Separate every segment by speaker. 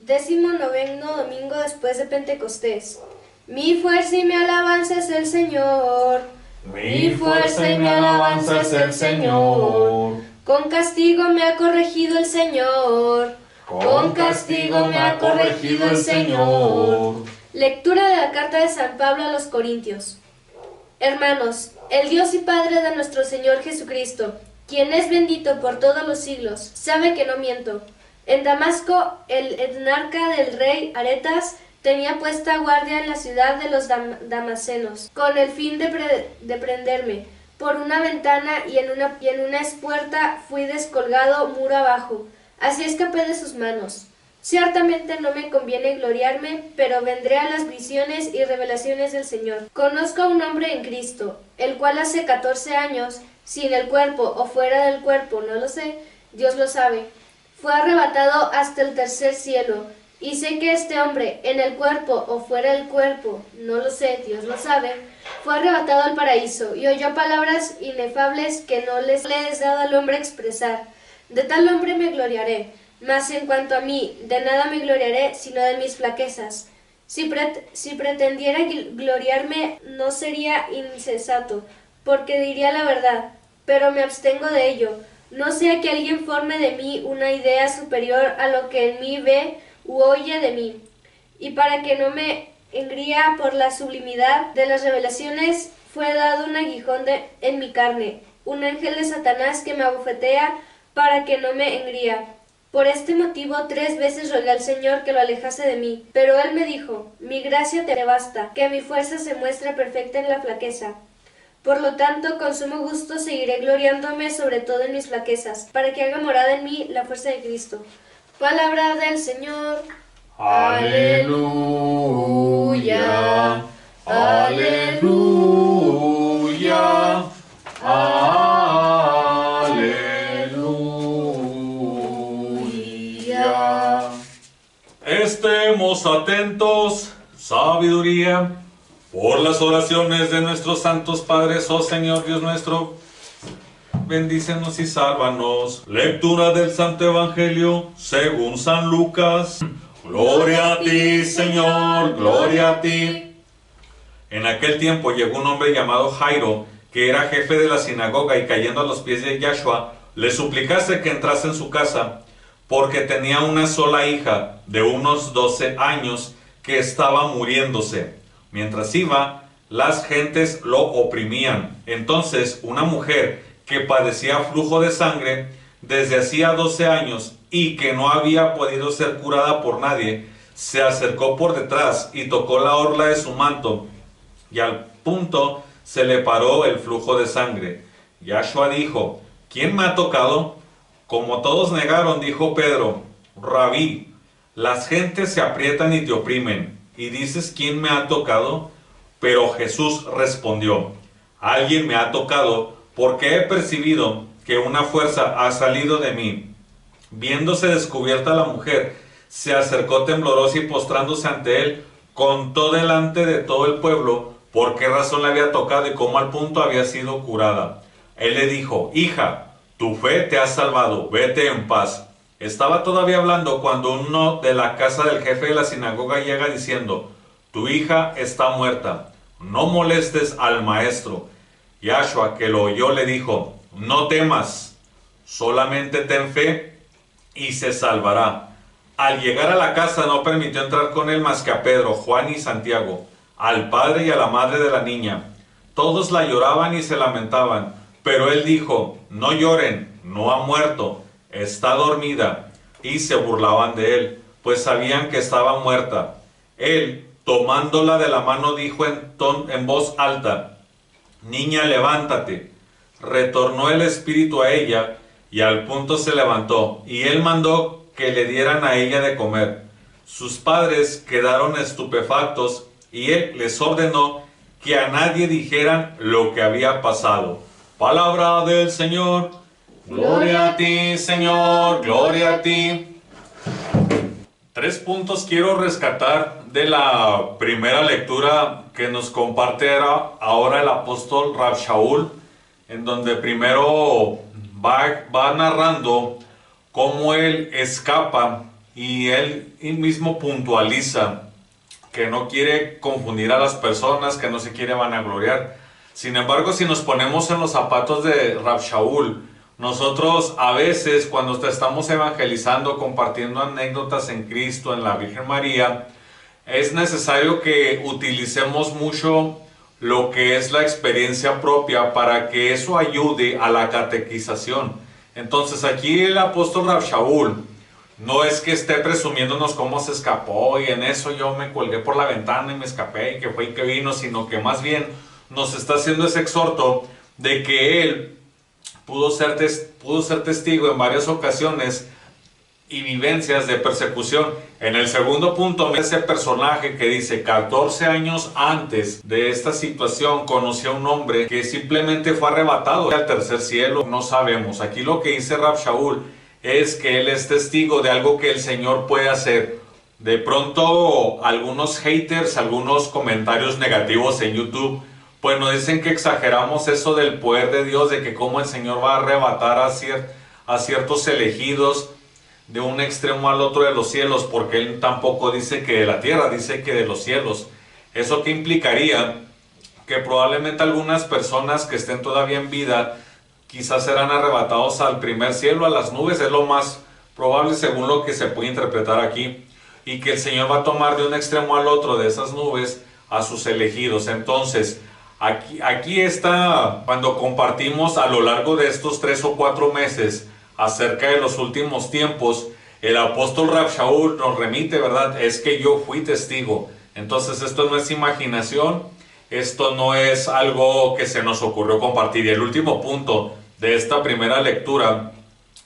Speaker 1: 19º domingo después de Pentecostés. Mi fuerza y mi alabanza es el Señor.
Speaker 2: Mi fuerza y mi alabanza es el Señor.
Speaker 1: Con castigo me ha corregido el Señor.
Speaker 2: Con castigo me ha corregido el Señor.
Speaker 1: Lectura de la carta de San Pablo a los Corintios. Hermanos, el Dios y Padre de nuestro Señor Jesucristo, quien es bendito por todos los siglos, sabe que no miento. En Damasco, el etnarca del rey Aretas tenía puesta guardia en la ciudad de los damasenos, con el fin de prenderme. Por una ventana y en una espuerta fui descolgado muro abajo. Así escapé de sus manos. Ciertamente no me conviene gloriarme, pero vendré a las visiones y revelaciones del Señor. Conozco a un hombre en Cristo, el cual hace 14 años, si en el cuerpo o fuera del cuerpo, no lo sé, Dios lo sabe, fue arrebatado hasta el tercer cielo. Y sé que este hombre, en el cuerpo o fuera del cuerpo, no lo sé, Dios lo sabe, fue arrebatado al paraíso y oyó palabras inefables que no les es dado al hombre expresar. De tal hombre me gloriaré, mas en cuanto a mí, de nada me gloriaré sino de mis flaquezas. Si pretendiera gloriarme, no sería insensato, porque diría la verdad, pero me abstengo de ello. No sea que alguien forme de mí una idea superior a lo que en mí ve u oye de mí, y para que no me engría por la sublimidad de las revelaciones, fue dado un aguijón en mi carne, un ángel de Satanás que me abofetea para que no me engría. Por este motivo 3 veces rogué al Señor que lo alejase de mí, pero Él me dijo, mi gracia te basta, que mi fuerza se muestra perfecta en la flaqueza. Por lo tanto, con sumo gusto seguiré gloriándome sobre todo en mis flaquezas, para que haga morada en mí la fuerza de Cristo. Palabra del Señor.
Speaker 2: Aleluya, aleluya, aleluya. Estemos atentos, sabiduría, por las oraciones de nuestros santos padres, oh Señor Dios nuestro. Bendícenos y sálvanos. Lectura del Santo Evangelio según San Lucas. Gloria a ti, Señor, gloria a ti. En aquel tiempo llegó un hombre llamado Jairo, que era jefe de la sinagoga, y cayendo a los pies de Yahshua, le suplicase que entrase en su casa, porque tenía una sola hija, de unos 12 años, que estaba muriéndose. Mientras iba, las gentes lo oprimían. Entonces una mujer que padecía flujo de sangre desde hacía 12 años y que no había podido ser curada por nadie, se acercó por detrás y tocó la orla de su manto, y al punto se le paró el flujo de sangre. Yahshua dijo, ¿quién me ha tocado? Como todos negaron, dijo Pedro, Rabí, las gentes se aprietan y te oprimen, y dices, ¿quién me ha tocado? Pero Jesús respondió, alguien me ha tocado, porque he percibido que una fuerza ha salido de mí. Viéndose descubierta la mujer, se acercó temblorosa y postrándose ante él, contó delante de todo el pueblo por qué razón le había tocado y cómo al punto había sido curada. Él le dijo, hija, tu fe te ha salvado, vete en paz. Estaba todavía hablando cuando uno de la casa del jefe de la sinagoga llega diciendo, tu hija está muerta, no molestes al maestro. Yahshua, que lo oyó, le dijo, no temas, solamente ten fe y se salvará. Al llegar a la casa no permitió entrar con él más que a Pedro, Juan y Santiago, al padre y a la madre de la niña. Todos la lloraban y se lamentaban, pero él dijo, no lloren, no ha muerto, está dormida. Y se burlaban de él, pues sabían que estaba muerta. Él, tomándola de la mano, dijo en voz alta, niña, levántate. Retornó el espíritu a ella, y al punto se levantó, y él mandó que le dieran a ella de comer. Sus padres quedaron estupefactos, y él les ordenó que a nadie dijeran lo que había pasado. Palabra del Señor. Gloria a ti, Señor, gloria a ti. 3 puntos quiero rescatar de la primera lectura que nos comparte ahora el apóstol Rab Shaul, en donde primero va narrando cómo él escapa y él mismo puntualiza que no quiere confundir a las personas, que no se quiere vanagloriar. Sin embargo, si nos ponemos en los zapatos de Rab Shaul, nosotros a veces cuando estamos evangelizando, compartiendo anécdotas en Cristo, en la Virgen María, es necesario que utilicemos mucho lo que es la experiencia propia para que eso ayude a la catequización. Entonces aquí el apóstol Rab Shaul no es que esté presumiéndonos cómo se escapó y en eso yo me colgué por la ventana y me escapé y que fue y que vino, sino que más bien nos está haciendo ese exhorto de que él pudo ser testigo en varias ocasiones y vivencias de persecución. En el segundo punto, ese personaje que dice 14 años antes de esta situación conoció a un hombre que simplemente fue arrebatado al tercer cielo. No sabemos. Aquí lo que dice Rab Shaul es que él es testigo de algo que el Señor puede hacer. De pronto algunos haters, algunos comentarios negativos en YouTube, pues nos dicen que exageramos eso del poder de Dios, de que cómo el Señor va a arrebatar a ciertos elegidos de un extremo al otro de los cielos, porque él tampoco dice que de la tierra, dice que de los cielos. ¿Eso qué implicaría? Que probablemente algunas personas que estén todavía en vida quizás serán arrebatados al primer cielo, a las nubes, es lo más probable según lo que se puede interpretar aquí, y que el Señor va a tomar de un extremo al otro de esas nubes a sus elegidos. Entonces, aquí está, cuando compartimos a lo largo de estos 3 o 4 meses acerca de los últimos tiempos, el apóstol Rab Shaul nos remite, ¿verdad? Es que yo fui testigo. Entonces esto no es imaginación, esto no es algo que se nos ocurrió compartir. Y el último punto de esta primera lectura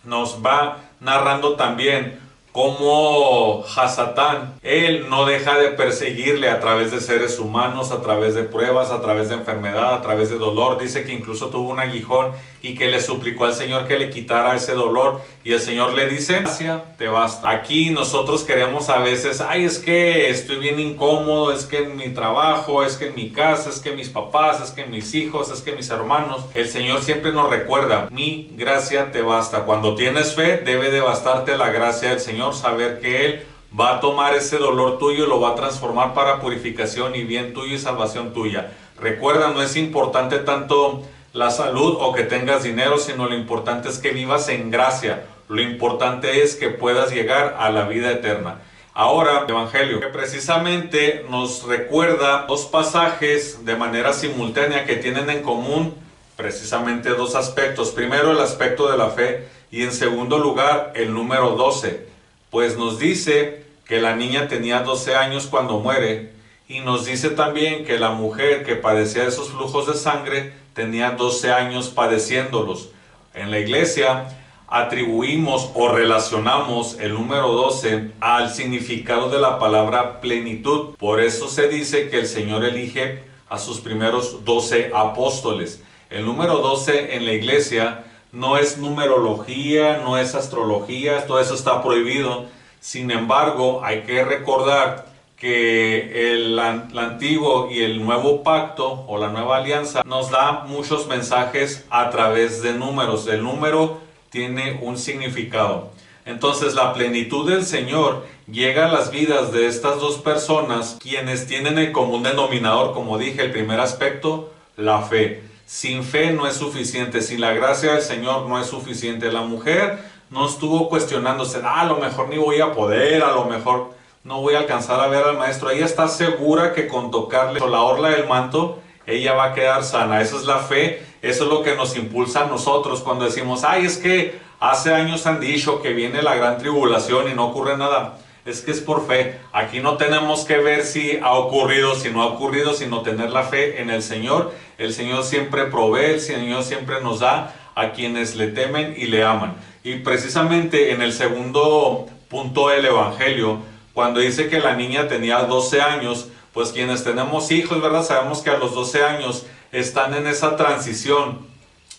Speaker 2: nos va narrando también cómo Hasatán, él no deja de perseguirle a través de seres humanos, a través de pruebas, a través de enfermedad, a través de dolor. Dice que incluso tuvo un aguijón y que le suplicó al Señor que le quitara ese dolor, y el Señor le dice, gracia te basta. Aquí nosotros queremos a veces, ay, es que estoy bien incómodo, es que en mi trabajo, es que en mi casa, es que mis papás, es que mis hijos, es que mis hermanos. El Señor siempre nos recuerda, mi gracia te basta. Cuando tienes fe, debe de bastarte la gracia del Señor, saber que Él va a tomar ese dolor tuyo y lo va a transformar para purificación y bien tuyo y salvación tuya. Recuerda, no es importante tanto la salud o que tengas dinero, sino lo importante es que vivas en gracia. Lo importante es que puedas llegar a la vida eterna. Ahora, el Evangelio, que precisamente nos recuerda 2 pasajes de manera simultánea que tienen en común precisamente 2 aspectos. Primero, el aspecto de la fe, y en segundo lugar, el número 12. Pues nos dice que la niña tenía 12 años cuando muere, y nos dice también que la mujer que padecía esos flujos de sangre tenía 12 años padeciéndolos. En la iglesia atribuimos o relacionamos el número 12 al significado de la palabra plenitud. Por eso se dice que el Señor elige a sus primeros 12 apóstoles. El número 12 en la iglesia no es numerología, no es astrología, todo eso está prohibido. Sin embargo, hay que recordar que el antiguo y el nuevo pacto o la nueva alianza nos da muchos mensajes a través de números. El número tiene un significado. Entonces la plenitud del Señor llega a las vidas de estas 2 personas, quienes tienen el común denominador, como dije, el primer aspecto, la fe. Sin fe no es suficiente, sin la gracia del Señor no es suficiente. La mujer no estuvo cuestionándose, a lo mejor ni voy a poder, a lo mejor no voy a alcanzar a ver al maestro. Ella está segura que con tocarle la orla del manto, ella va a quedar sana. Esa es la fe, eso es lo que nos impulsa a nosotros cuando decimos, ay, es que hace años han dicho que viene la gran tribulación y no ocurre nada. Es que es por fe. Aquí no tenemos que ver si ha ocurrido, si no ha ocurrido, sino tener la fe en el Señor. El Señor siempre provee, el Señor siempre nos da a quienes le temen y le aman. Y precisamente en el segundo punto del Evangelio, cuando dice que la niña tenía 12 años, pues quienes tenemos hijos, ¿verdad? Sabemos que a los 12 años están en esa transición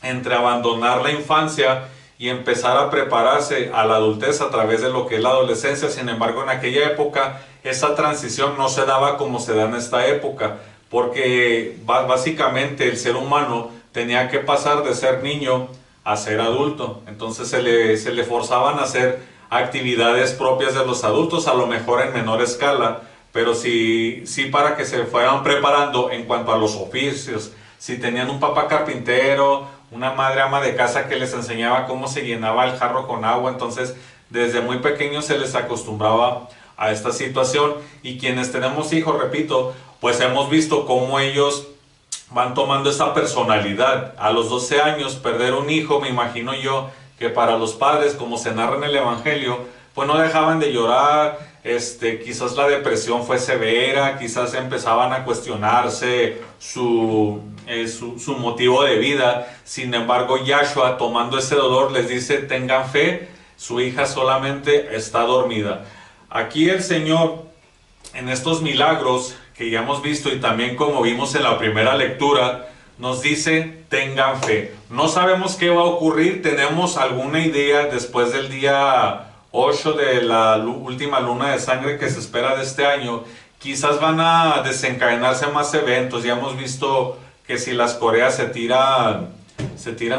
Speaker 2: entre abandonar la infancia y empezar a prepararse a la adultez a través de lo que es la adolescencia. Sin embargo, en aquella época esa transición no se daba como se da en esta época, porque básicamente el ser humano tenía que pasar de ser niño a ser adulto. Entonces se le forzaban a ser actividades propias de los adultos, a lo mejor en menor escala, pero sí para que se fueran preparando en cuanto a los oficios. Si tenían un papá carpintero, una madre ama de casa que les enseñaba cómo se llenaba el jarro con agua, entonces desde muy pequeños se les acostumbraba a esta situación. Y quienes tenemos hijos, repito, pues hemos visto cómo ellos van tomando esa personalidad. A los 12 años perder un hijo, me imagino yo que para los padres, como se narra en el Evangelio, pues no dejaban de llorar. Quizás la depresión fue severa, quizás empezaban a cuestionarse su motivo de vida. Sin embargo, Yahshua, tomando ese dolor, les dice: tengan fe, su hija solamente está dormida. Aquí el Señor, en estos milagros que ya hemos visto y también como vimos en la primera lectura, nos dice: tengan fe. No sabemos qué va a ocurrir, tenemos alguna idea después del día 8 de la última luna de sangre que se espera de este año. Quizás van a desencadenarse más eventos. Ya hemos visto que si las Coreas se tiran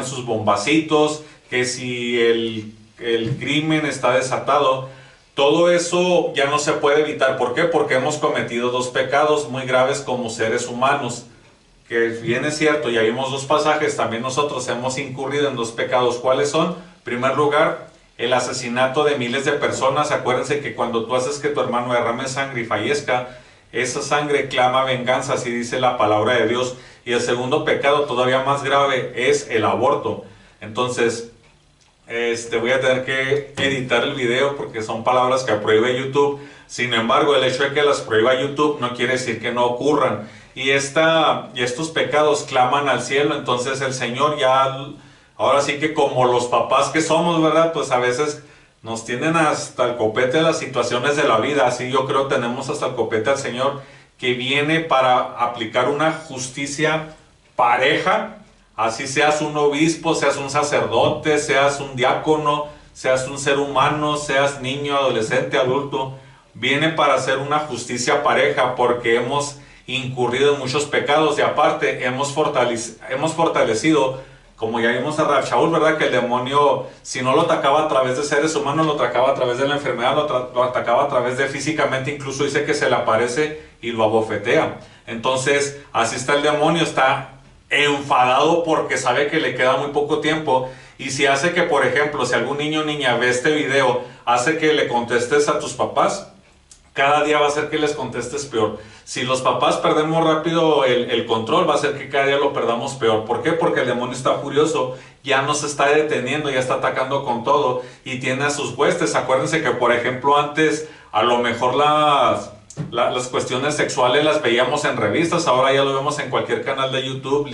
Speaker 2: sus bombacitos, que si el crimen está desatado. Todo eso ya no se puede evitar. ¿Por qué? Porque hemos cometido dos pecados muy graves como seres humanos. Que bien es cierto, ya vimos dos pasajes, también nosotros hemos incurrido en dos pecados. ¿Cuáles son? En primer lugar, el asesinato de miles de personas. Acuérdense que cuando tú haces que tu hermano derrame sangre y fallezca, esa sangre clama venganza, así dice la palabra de Dios. Y el segundo pecado, todavía más grave, es el aborto. Entonces, voy a tener que editar el video porque son palabras que prohíbe YouTube. Sin embargo, el hecho de que las prohíba YouTube no quiere decir que no ocurran. Y estos pecados claman al cielo. Entonces el Señor ya, ahora sí que como los papás que somos, ¿verdad? Pues a veces nos tienen hasta el copete las situaciones de la vida. Así yo creo tenemos hasta el copete al Señor, que viene para aplicar una justicia pareja. Así seas un obispo, seas un sacerdote, seas un diácono, seas un ser humano, seas niño, adolescente, adulto, viene para hacer una justicia pareja, porque hemos incurrido en muchos pecados y aparte hemos fortalecido, como ya vimos a Rab Shaul, ¿verdad? Que el demonio, si no lo atacaba a través de seres humanos, lo atacaba a través de la enfermedad, lo atacaba a través de físicamente, incluso dice que se le aparece y lo abofetea. Entonces, así está el demonio, está enfadado porque sabe que le queda muy poco tiempo. Y si hace que, por ejemplo, si algún niño o niña ve este video, hace que le contestes a tus papás, cada día va a ser que les contestes peor. Si los papás perdemos rápido el control, va a ser que cada día lo perdamos peor. ¿Por qué? Porque el demonio está furioso, ya no se está deteniendo, ya está atacando con todo y tiene a sus huestes. Acuérdense que, por ejemplo, antes a lo mejor las cuestiones sexuales las veíamos en revistas, ahora ya lo vemos en cualquier canal de YouTube,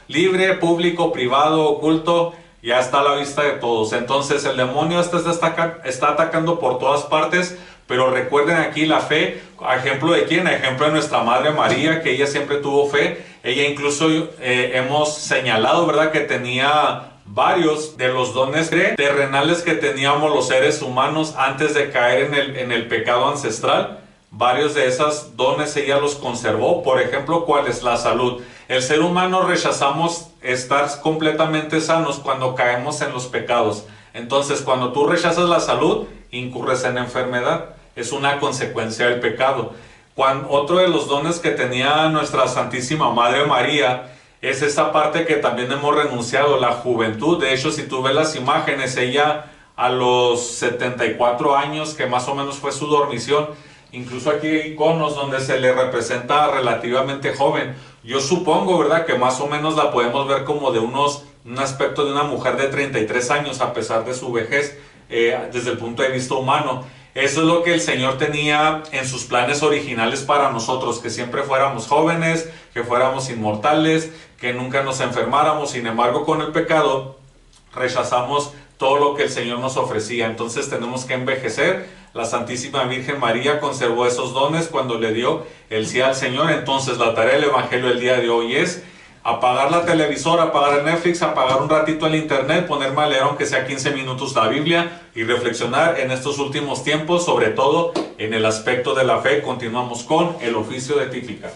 Speaker 2: libre, público, privado, oculto, ya está a la vista de todos. Entonces el demonio está atacando por todas partes, pero recuerden aquí la fe. ¿Ejemplo de quién? Ejemplo de nuestra Madre María, que ella siempre tuvo fe. Ella incluso hemos señalado, ¿verdad?, que tenía varios de los dones terrenales que teníamos los seres humanos antes de caer en el pecado ancestral. Varios de esos dones ella los conservó. Por ejemplo, ¿cuál es? La salud. El ser humano rechazamos estar completamente sanos cuando caemos en los pecados. Entonces, cuando tú rechazas la salud, incurres en enfermedad. Es una consecuencia del pecado. Otro de los dones que tenía nuestra Santísima Madre María es esa parte que también hemos renunciado, la juventud. De hecho, si tú ves las imágenes, ella a los 74 años, que más o menos fue su dormición, incluso aquí hay iconos donde se le representa relativamente joven. Yo supongo, ¿verdad?, que más o menos la podemos ver como de un aspecto de una mujer de 33 años, a pesar de su vejez, desde el punto de vista humano. Eso es lo que el Señor tenía en sus planes originales para nosotros, que siempre fuéramos jóvenes, que fuéramos inmortales, que nunca nos enfermáramos. Sin embargo, con el pecado rechazamos todo lo que el Señor nos ofrecía. Entonces tenemos que envejecer. La Santísima Virgen María conservó esos dones cuando le dio el sí al Señor. Entonces la tarea del Evangelio del día de hoy es apagar la televisora, apagar el Netflix, apagar un ratito el internet, ponerme a leer aunque sea 15 minutos la Biblia y reflexionar en estos últimos tiempos, sobre todo en el aspecto de la fe. Continuamos con el oficio de tipicar.